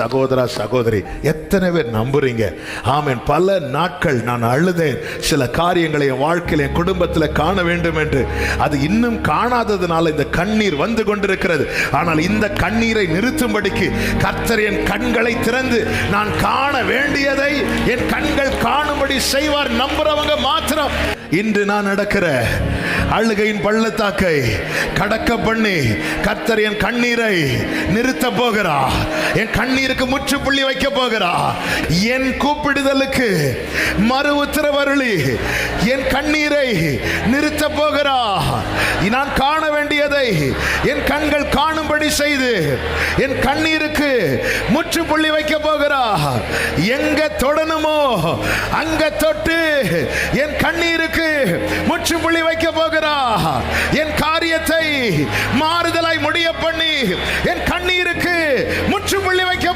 சகோதரா சகோதரி, எத்தனை பேர் நம்புறீங்க? ஆமென். பல நாட்கள் நான் அழுதேன், சில காரியங்களை என் வாழ்க்கையில் என் குடும்பத்தில் காண வேண்டும் என்று. அது இன்னும் காணாததுனால இந்த கண்ணீர் வந்து கொண்டிருக்கிறது. ஆனால் இந்த கண்ணீரை நிறுத்தும்படிக்கு கர்த்தர் என் கண்களை திறந்து நான் காண வேண்டியதை என் கண்கள் காணும்படி செய்வார். நம்புறவங்க மாத்திரம் இன்று நான் நடக்கிற அழுகையின் பள்ளத்தாக்கை கடக்க பண்ணி கர்த்தர் என் கண்ணீரை நிறுத்த போகிறார். என் கண்ணீருக்கு முற்றுப்புள்ளி வைக்க போகிறார். என் கூப்பிடுதலுக்கு மறு உத்தரவருளி என் கண்ணீரை நிறுத்த போகிறார். நான் காண வேண்டியதை என் கண்கள் காணும்படி செய்து என் கண்ணீருக்கு முற்றுப்புள்ளி வைக்க போகிறார். எங்க தொடணுமோ அங்க தொட்டு என் கண்ணீருக்கு முற்றுப்புள்ளி வைக்க போகிறார். என் காரியத்தை மாறுதலாய் முடிய பண்ணி என் கண்ணீருக்கு முற்றுப்புள்ளி வைக்க